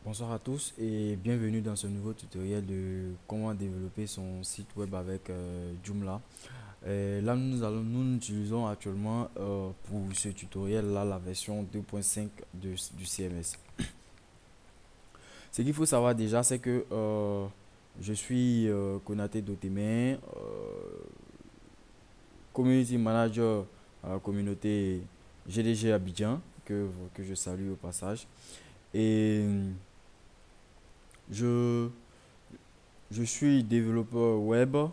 Bonsoir à tous et bienvenue dans ce nouveau tutoriel de comment développer son site web avec Joomla. Là, nous utilisons actuellement pour ce tutoriel-là la version 2.5 du CMS. Ce qu'il faut savoir déjà, c'est que je suis Konaté Dotemen, Community Manager à la communauté GDG Abidjan, que je salue au passage. Et je, je suis développeur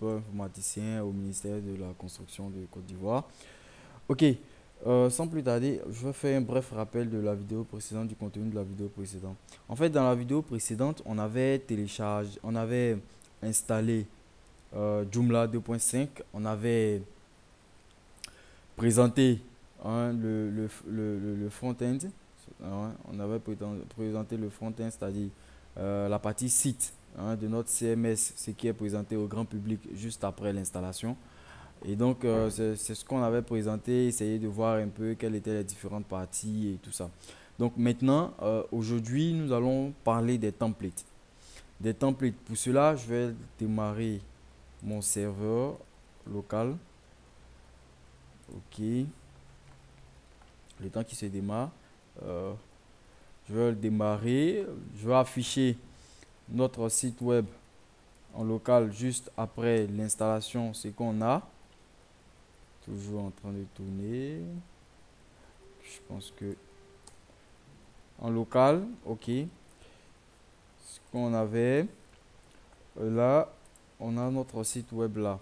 informaticien au ministère de la Construction de Côte d'Ivoire. Ok, sans plus tarder, je vais faire un bref rappel de la vidéo précédente, du contenu de la vidéo précédente. En fait, dans la vidéo précédente, on avait installé Joomla 2.5, on avait présenté le front-end. On avait présenté le front-end, c'est-à-dire la partie site de notre CMS, ce qui est présenté au grand public juste après l'installation. Et donc, c'est ce qu'on avait présenté, essayer de voir un peu quelles étaient les différentes parties et tout ça. Donc maintenant, aujourd'hui, nous allons parler des templates. Des templates. Pour cela, je vais démarrer mon serveur local. Ok. Le temps qui se démarre. Je vais le démarrer. Je vais afficher notre site web en local juste après l'installation, ce qu'on a. Toujours en train de tourner. Je pense que en local, ok. Ce qu'on avait. Là, on a notre site web là.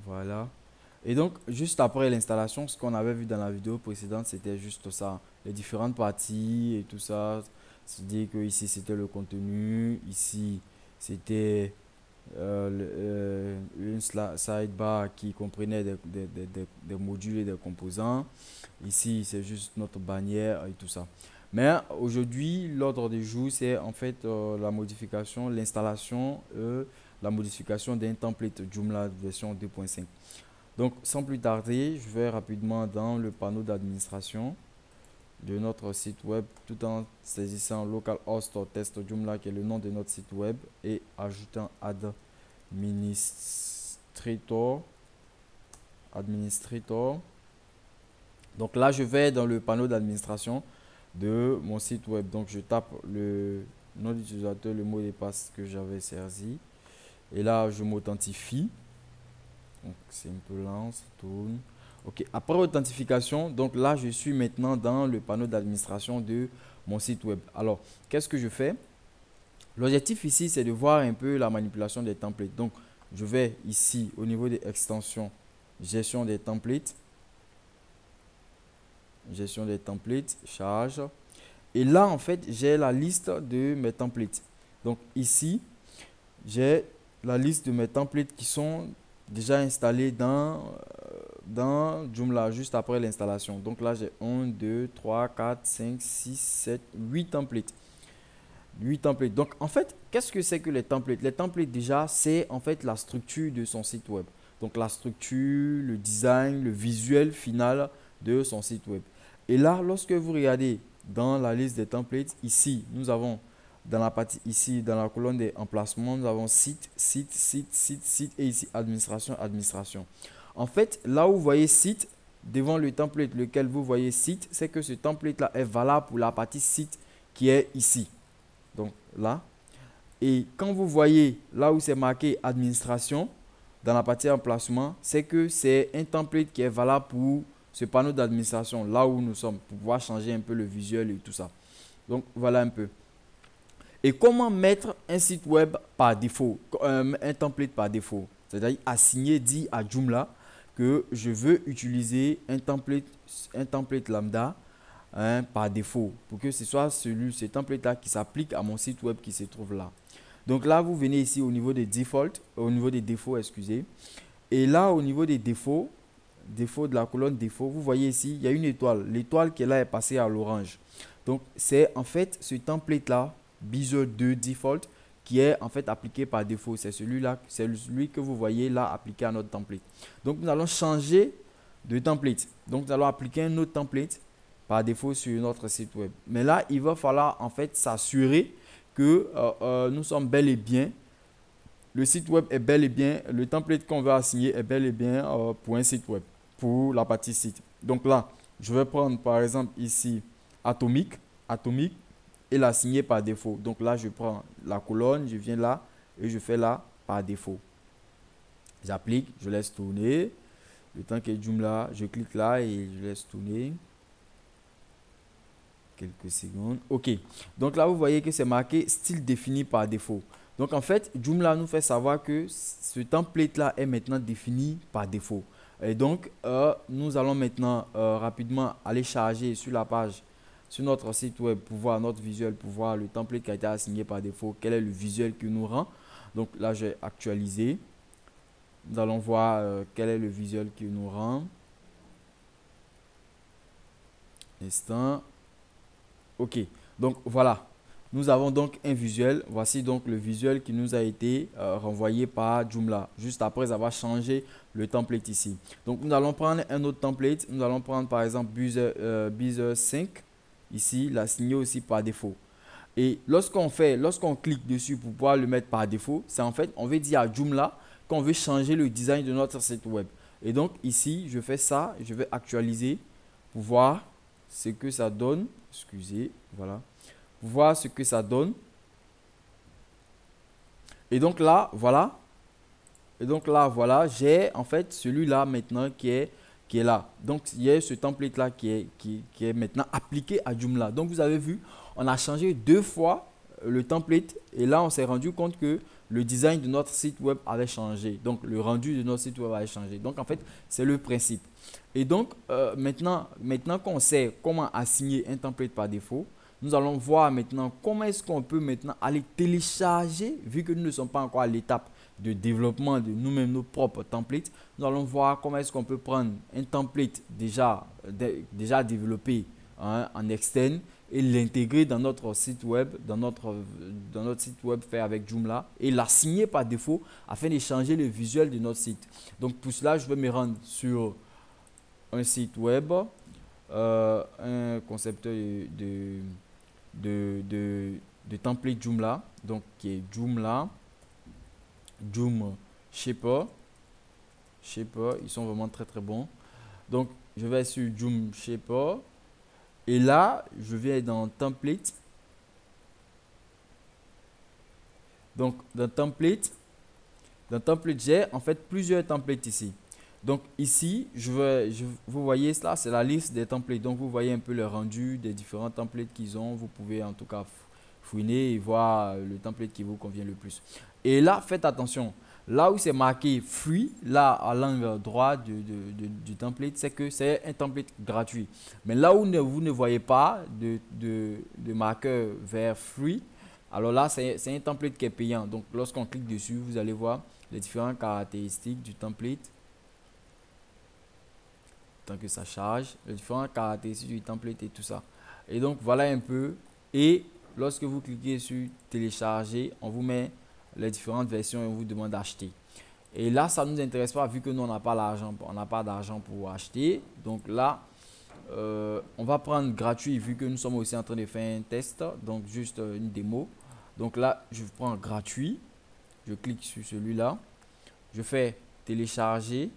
Voilà. Et donc, juste après l'installation, ce qu'on avait vu dans la vidéo précédente, c'était juste ça. Les différentes parties et tout ça. C'est-à-dire que ici, c'était le contenu. Ici, c'était une sidebar qui comprenait des modules et des composants. Ici, c'est juste notre bannière et tout ça. Mais aujourd'hui, l'ordre du jour, c'est en fait la modification, l'installation, la modification d'un template Joomla version 2.5. Donc, sans plus tarder, je vais rapidement dans le panneau d'administration de notre site web tout en saisissant localhost test Joomla qui est le nom de notre site web et ajoutant administrator. Donc là, je vais dans le panneau d'administration de mon site web. Donc, je tape le nom d'utilisateur, le mot de passe que j'avais servi. Et là, je m'authentifie. Donc, c'est un peu lent, ça tourne. Ok, après authentification, donc là, je suis maintenant dans le panneau d'administration de mon site web. Alors, qu'est-ce que je fais? L'objectif ici, c'est de voir un peu la manipulation des templates. Donc, je vais ici au niveau des extensions, gestion des templates. Gestion des templates, charge. Et là, en fait, j'ai la liste de mes templates. Donc ici, j'ai la liste de mes templates qui sont déjà installés dans Joomla juste après l'installation. Donc là, j'ai 1, 2, 3, 4, 5, 6, 7, 8 templates. 8 templates. Donc en fait, qu'est-ce que c'est que les templates? Les templates déjà, c'est en fait la structure de son site web. Donc la structure, le design, le visuel final de son site web. Et là, lorsque vous regardez dans la liste des templates, ici, nous avons dans la partie ici, dans la colonne des emplacements, nous avons site, site, site, site, site et ici administration, administration. En fait, là où vous voyez site, devant le template lequel vous voyez site, c'est que ce template-là est valable pour la partie site qui est ici. Donc là. Et quand vous voyez là où c'est marqué administration, dans la partie emplacement, c'est que c'est un template qui est valable pour ce panneau d'administration, là où nous sommes, pour pouvoir changer un peu le visuel et tout ça. Donc voilà un peu. Et comment mettre un site web par défaut, un template par défaut? C'est-à-dire assigner, dit à Joomla que je veux utiliser un template lambda par défaut pour que ce soit ce template-là qui s'applique à mon site web qui se trouve là. Donc là, vous venez ici au niveau des défauts, excusez. Et là, au niveau des défauts de la colonne défauts, vous voyez ici, il y a une étoile. L'étoile qui est là est passée à l'orange. Donc, c'est en fait ce template-là, Bezier 2 Default, qui est en fait appliqué par défaut. C'est celui-là, c'est celui que vous voyez là appliqué à notre template. Donc, nous allons changer de template. Donc, nous allons appliquer un autre template par défaut sur notre site web. Mais là, il va falloir en fait s'assurer que nous sommes bel et bien, le site web est bel et bien, le template qu'on veut assigner est bel et bien pour un site web, pour la partie site. Donc là, je vais prendre par exemple ici atomique et l'assigner par défaut. Donc là, je prends la colonne, je viens là et je fais là par défaut. J'applique, je laisse tourner. Le temps que Joomla, je clique là et je laisse tourner. Quelques secondes. OK. Donc là, vous voyez que c'est marqué style défini par défaut. Donc en fait, Joomla nous fait savoir que ce template-là est maintenant défini par défaut. Et donc, nous allons maintenant rapidement aller charger sur la page, sur notre site web pour voir notre visuel, pour voir le template qui a été assigné par défaut, quel est le visuel qui nous rend. Donc là, je vais actualiser. Nous allons voir quel est le visuel qui nous rend. Instant. OK. Donc voilà. Nous avons donc un visuel. Voici donc le visuel qui nous a été renvoyé par Joomla, juste après avoir changé le template ici. Donc nous allons prendre un autre template. Nous allons prendre par exemple Bezier 5. Ici, l'assigner aussi par défaut. Et lorsqu'on clique dessus pour pouvoir le mettre par défaut, c'est en fait, on veut dire à Joomla qu'on veut changer le design de notre site web. Et donc ici, je fais ça, je vais actualiser pour voir ce que ça donne. Excusez, voilà. Pour voir ce que ça donne. Et donc là, voilà. Et donc là, voilà, j'ai en fait celui-là maintenant qui est là. Donc, il y a ce template-là qui est maintenant appliqué à Joomla. Donc, vous avez vu, on a changé 2 fois le template et là, on s'est rendu compte que le design de notre site web avait changé. Donc, le rendu de notre site web avait changé. Donc, en fait, c'est le principe. Et donc, maintenant qu'on sait comment assigner un template par défaut, nous allons voir maintenant comment est-ce qu'on peut maintenant aller télécharger, vu que nous ne sommes pas encore à l'étape de développement de nous-mêmes, nos propres templates. Nous allons voir comment est-ce qu'on peut prendre un template déjà développé en externe et l'intégrer dans notre site web, dans notre site web fait avec Joomla et l'assigner par défaut afin de changer le visuel de notre site. Donc pour cela, je vais me rendre sur un site web, un concepteur de template Joomla, donc qui est Joomla. Joom Shaper, ils sont vraiment très très bons. Donc je vais sur Joom Shaper et là je vais dans template. Donc dans template j'ai en fait plusieurs templates ici. Donc ici vous voyez cela, c'est la liste des templates. Donc vous voyez un peu le rendu des différents templates qu'ils ont. Vous pouvez en tout cas fouiner et voir le template qui vous convient le plus. Et là, faites attention. Là où c'est marqué free, là à l'angle droit du template, c'est que c'est un template gratuit. Mais là où vous ne voyez pas de marqueur vers free, alors là, c'est un template qui est payant. Donc, lorsqu'on clique dessus, vous allez voir les différentes caractéristiques du template. Tant que ça charge, les différentes caractéristiques du template et tout ça. Et donc, voilà un peu. Et lorsque vous cliquez sur télécharger, on vous met les différentes versions et on vous demande d'acheter. Et là, ça ne nous intéresse pas vu que nous, on n'a pas l'argent. On n'a pas d'argent pour acheter. Donc là, on va prendre gratuit vu que nous sommes aussi en train de faire un test. Donc, juste une démo. Donc là, je prends gratuit. Je clique sur celui-là. Je fais télécharger.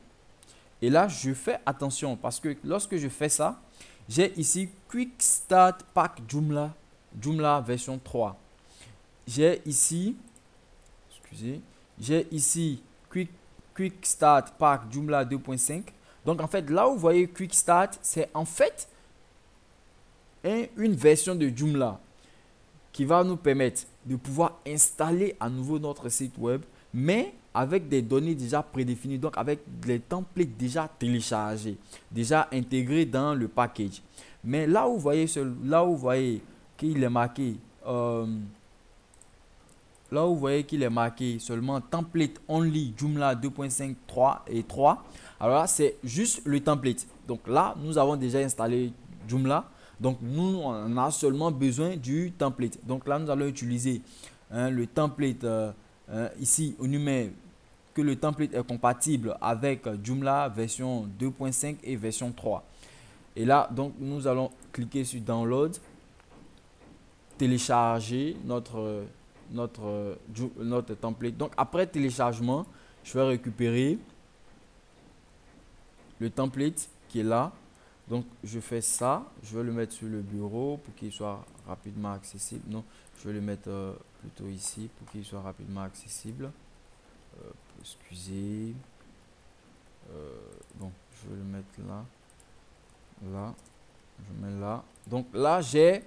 Et là, je fais attention parce que lorsque je fais ça, j'ai ici Quick Start Pack Joomla version 3. J'ai ici Quick Start Pack Joomla 2.5. Donc en fait, là où vous voyez Quick Start, c'est en fait une version de Joomla qui va nous permettre de pouvoir installer à nouveau notre site web, mais avec des données déjà prédéfinies, donc avec les templates déjà téléchargés, déjà intégrés dans le package. Mais là où vous voyez qu'il est marqué seulement template only Joomla 2.5 3 et 3. Alors là, c'est juste le template. Donc là, nous avons déjà installé Joomla. Donc nous, on a seulement besoin du template. Donc là, nous allons utiliser le template ici au numéro que le template est compatible avec Joomla version 2.5 et version 3. Et là, donc, nous allons cliquer sur Download, télécharger notre template. Donc, après téléchargement, je vais récupérer le template qui est là. Donc, je fais ça. Je vais le mettre sur le bureau pour qu'il soit rapidement accessible. Non, je vais le mettre plutôt ici pour qu'il soit rapidement accessible. Excusez. Bon, je vais le mettre là. Là. Je mets là. Donc, là, j'ai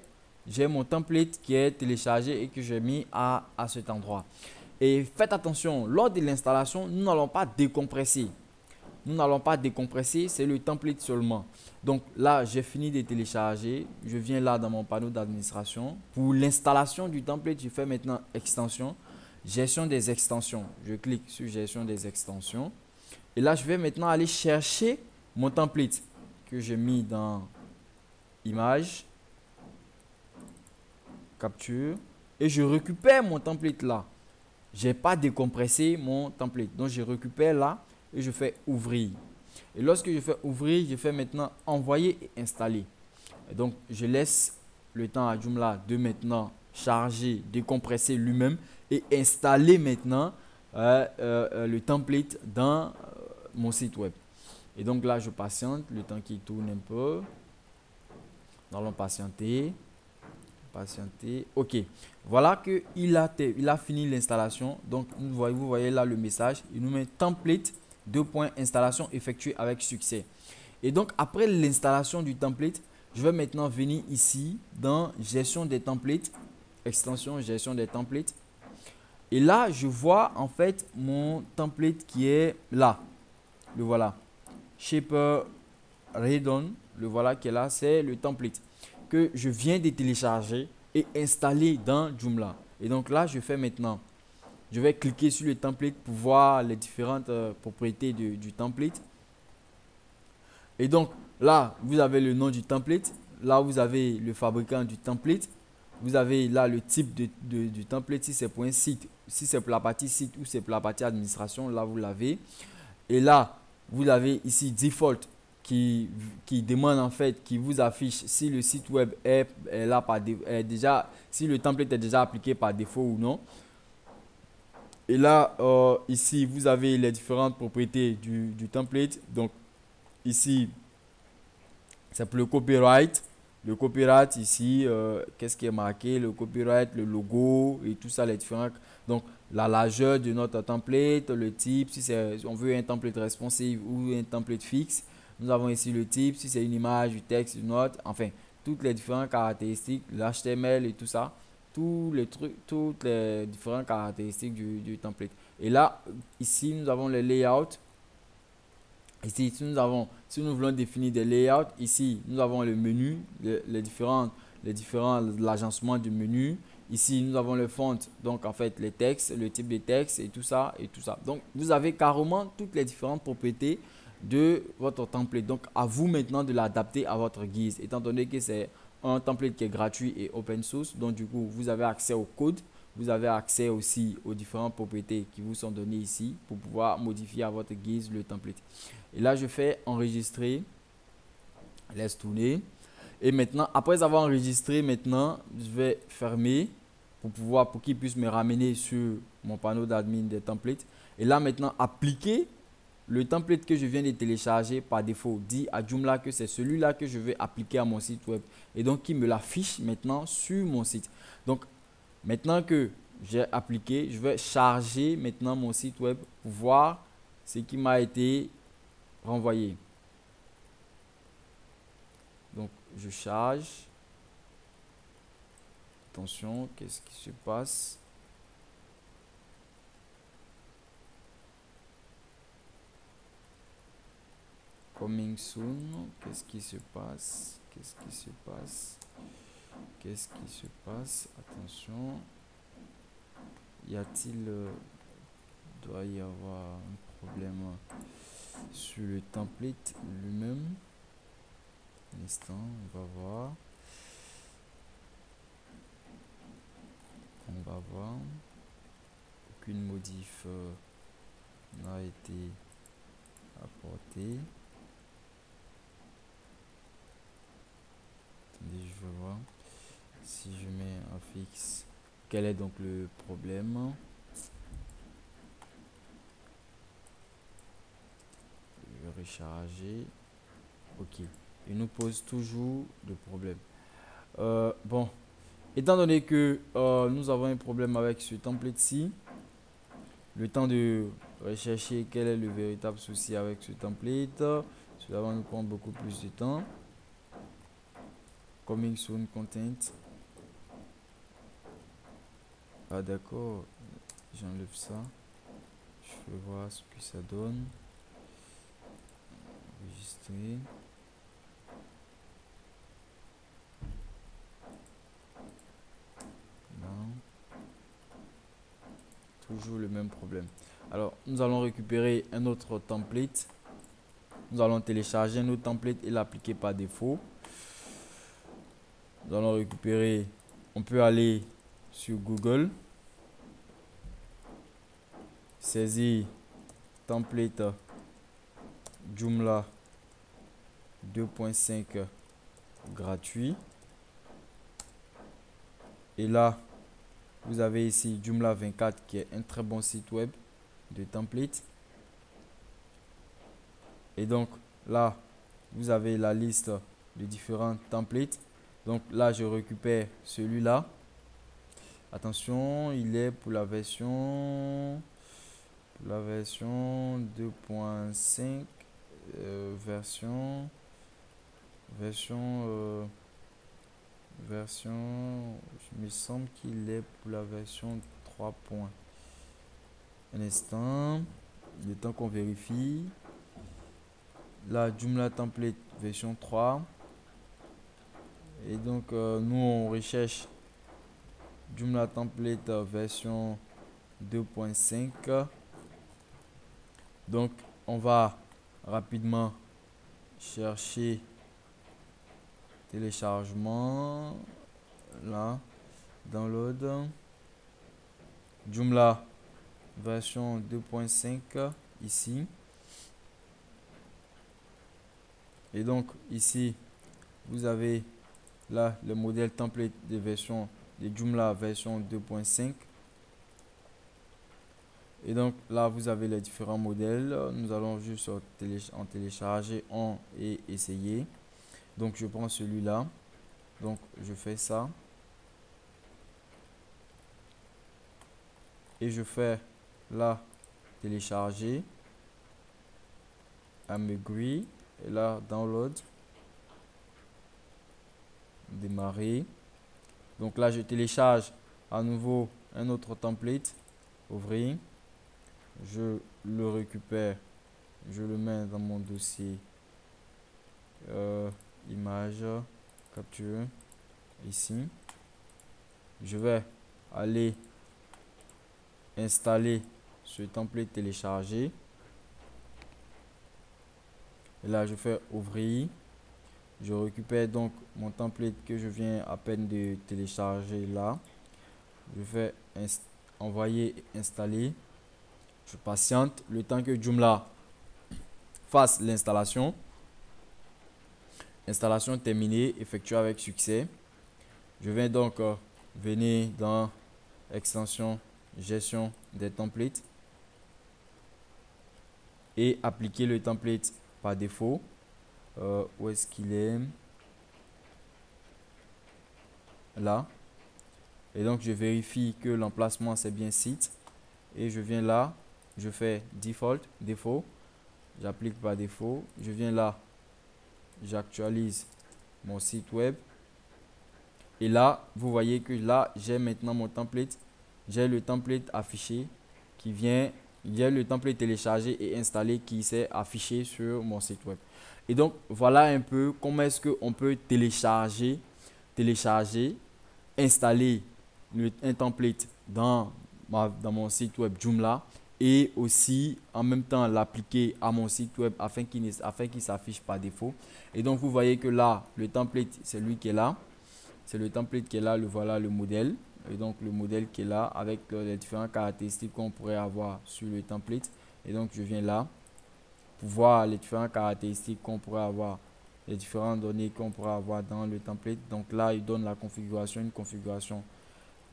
mon template qui est téléchargé et que j'ai mis à cet endroit. Et faites attention, lors de l'installation, nous n'allons pas décompresser. Nous n'allons pas décompresser, c'est le template seulement. Donc là, j'ai fini de télécharger. Je viens là dans mon panneau d'administration. Pour l'installation du template, je fais maintenant extension, gestion des extensions. Je clique sur gestion des extensions. Et là, je vais maintenant aller chercher mon template que j'ai mis dans image, capture. Et je récupère mon template là. Je n'ai pas décompressé mon template. Donc, je récupère là et je fais ouvrir. Et lorsque je fais ouvrir, je fais maintenant envoyer et installer. Et donc, je laisse le temps à Joomla de maintenant charger, décompresser lui-même et installer maintenant le template dans mon site web. Et donc là, je patiente le temps qu'il tourne un peu. Nous allons patienter. Ok, voilà que il a fini l'installation. Donc vous voyez là le message, il nous met template installation effectuée avec succès. Et donc après l'installation du template, je vais maintenant venir ici dans gestion des templates, extension gestion des templates. Et là je vois en fait mon template qui est là, le voilà, Shaper Redone, le voilà qui est là, c'est le template que je viens de télécharger et installer dans Joomla. Et donc là, je fais maintenant, je vais cliquer sur le template pour voir les différentes propriétés du template. Et donc là, vous avez le nom du template. Là, vous avez le fabricant du template. Vous avez là le type du template, si c'est pour un site, si c'est pour la partie site ou c'est pour la partie administration, là vous l'avez. Et là, vous avez ici default qui demande en fait, qui vous affiche si le site web est là par déjà, si le template est déjà appliqué par défaut ou non. Et là, ici, vous avez les différentes propriétés du template. Donc, ici, c'est pour le copyright. Le copyright ici, qu'est-ce qui est marqué? Le copyright, le logo et tout ça, les différents. Donc, la largeur de notre template, le type, si on veut un template responsive ou un template fixe. Nous avons ici le type, si c'est une image, du texte, une note, enfin, toutes les différentes caractéristiques, l'HTML et tout ça, tous les trucs, toutes les différentes caractéristiques du template. Et là, ici, nous avons le layout. Ici, si nous voulons définir des layouts, ici, nous avons le menu, les différents l'agencement du menu. Ici, nous avons le font, donc en fait, les textes, le type de texte et tout ça, et tout ça. Donc, vous avez carrément toutes les différentes propriétés de votre template. Donc, à vous maintenant de l'adapter à votre guise, étant donné que c'est un template qui est gratuit et open source. Donc, du coup, vous avez accès au code. Vous avez accès aussi aux différentes propriétés qui vous sont données ici pour pouvoir modifier à votre guise le template. Et là, je fais enregistrer. Laisse tourner. Et maintenant, après avoir enregistré, maintenant, je vais fermer pour qu'il puisse me ramener sur mon panneau d'admin des templates. Et là, maintenant, appliquer le template que je viens de télécharger par défaut. Dit à Joomla que c'est celui-là que je vais appliquer à mon site web. Et donc, il me l'affiche maintenant sur mon site. Donc, maintenant que j'ai appliqué, je vais charger maintenant mon site web pour voir ce qui m'a été renvoyé. Donc, je charge. Attention, qu'est-ce qui se passe? Coming soon. Qu'est-ce qui se passe? Qu'est-ce qui se passe? Qu'est-ce qui se passe? Attention. Y a-t-il... doit y avoir un problème sur le template lui-même. Un instant, on va voir. On va voir. Aucune modif apporter. Attendez, je vais voir si je mets un fixe. Quel est donc le problème? Je vais recharger. Ok, il nous pose toujours le problème. Bon, étant donné que nous avons un problème avec ce template-ci, le temps de rechercher quel est le véritable souci avec ce template, cela va nous prendre beaucoup plus de temps. Coming soon content. Ah d'accord, j'enlève ça. Je vais voir ce que ça donne. Enregistrer. Non. Toujours le même problème. Alors, nous allons récupérer un autre template. Nous allons télécharger un autre template et l'appliquer par défaut. Nous allons récupérer, on peut aller sur Google, saisir template Joomla 2.5 gratuit. Et là, vous avez ici Joomla 24 qui est un très bon site web de template. Et donc là, vous avez la liste de différents templates. Donc là, je récupère celui-là. Attention, il est pour la version 2.5 version, il me semble qu'il est pour la version 3. Un instant, le temps qu'on vérifie. La Joomla template version 3. Et donc, nous, on recherche Joomla template version 2.5. Donc, on va rapidement chercher téléchargement. Là, download. Joomla version 2.5 ici. Et donc, ici, vous avez là le modèle template de version de Joomla version 2.5. Et donc là, vous avez les différents modèles. Nous allons juste en télécharger un et essayer. Donc, je prends celui-là. Donc, je fais ça. Et je fais là, télécharger. I'm agree. Et là, download. Démarrer. Donc là, je télécharge à nouveau un autre template. Ouvrir. Je le récupère. Je le mets dans mon dossier. Image. Capture. Ici. Je vais aller installer ce template téléchargé. Et là, je fais ouvrir. Je récupère donc mon template que je viens à peine de télécharger là. Je fais envoyer installer. Je patiente le temps que Joomla fasse l'installation. Installation terminée, effectuée avec succès. Je vais donc venir dans extension gestion des templates et appliquer le template par défaut. Où est-ce qu'il est? Là. Et donc je vérifie que l'emplacement c'est bien site et je viens là, je fais default, défaut, j'applique par défaut, je viens là, j'actualise mon site web et là vous voyez que là j'ai maintenant mon template, j'ai le template affiché qui vient, il y a le template téléchargé et installé qui s'est affiché sur mon site web. Et donc voilà un peu comment est-ce qu'on peut télécharger, installer un template dans mon site web Joomla et aussi en même temps l'appliquer à mon site web afin qu'il s'affiche par défaut. Et donc vous voyez que là le template c'est lui qui est là, c'est le template qui est là, voilà le modèle. Et donc le modèle qui est là avec les différentes caractéristiques qu'on pourrait avoir sur le template. Et donc, je viens là pour voir les différentes caractéristiques qu'on pourrait avoir, les différentes données qu'on pourrait avoir dans le template. Donc là, il donne la configuration, une configuration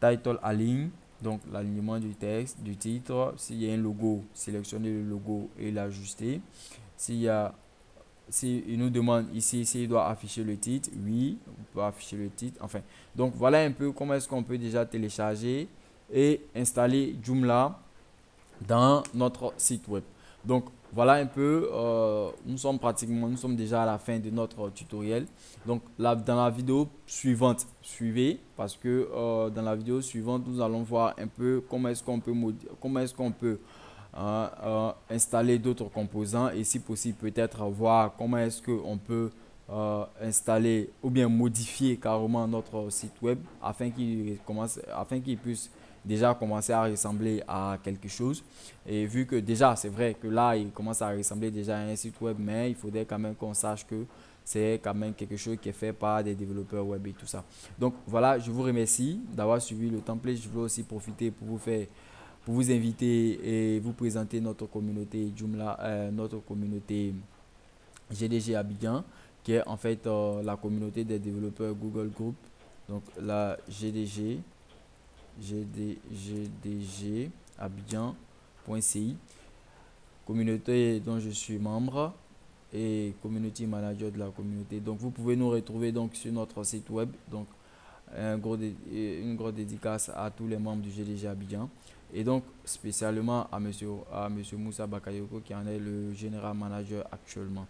title align, donc l'alignement du texte, du titre. S'il y a un logo, sélectionnez le logo et l'ajuster. S'il nous demande ici s'il doit afficher le titre, oui, on peut afficher le titre. Enfin, donc voilà un peu comment est-ce qu'on peut déjà télécharger et installer Joomla dans notre site web. Donc voilà un peu, nous sommes déjà à la fin de notre tutoriel. Donc là, dans la vidéo suivante, suivez parce que dans la vidéo suivante, nous allons voir un peu comment est-ce qu'on peut installer d'autres composants et si possible peut-être voir comment est-ce qu'on peut installer ou bien modifier carrément notre site web afin qu'il puisse déjà commencer à ressembler à quelque chose. Et vu que déjà c'est vrai que là il commence à ressembler déjà à un site web, mais il faudrait quand même qu'on sache que c'est quand même quelque chose qui est fait par des développeurs web et tout ça. Donc voilà, je vous remercie d'avoir suivi le template. Je veux aussi profiter pour vous inviter et vous présenter notre communauté Joomla, notre communauté GDG Abidjan, qui est en fait la communauté des développeurs Google Group. Donc la GDG Abidjan.ci, communauté dont je suis membre et community manager de la communauté. Donc vous pouvez nous retrouver donc sur notre site web. Donc une grosse dédicace à tous les membres du GDG Abidjan et donc spécialement à monsieur Moussa Bakayoko qui en est le général manager actuellement.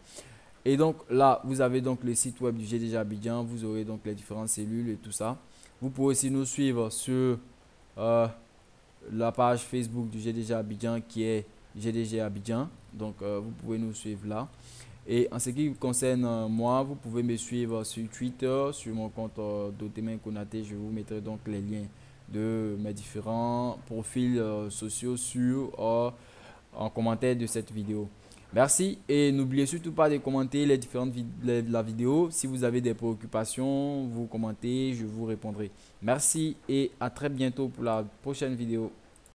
Et donc là, vous avez donc le site web du GDG Abidjan, vous aurez donc les différentes cellules et tout ça. Vous pouvez aussi nous suivre sur la page Facebook du GDG Abidjan qui est GDG Abidjan. Donc vous pouvez nous suivre là. Et en ce qui concerne moi, vous pouvez me suivre sur Twitter, sur mon compte Dotemen Konaté. Je vous mettrai donc les liens de mes différents profils sociaux en commentaire de cette vidéo. Merci et n'oubliez surtout pas de commenter les différentes de la vidéo. Si vous avez des préoccupations, vous commentez, je vous répondrai. Merci et à très bientôt pour la prochaine vidéo.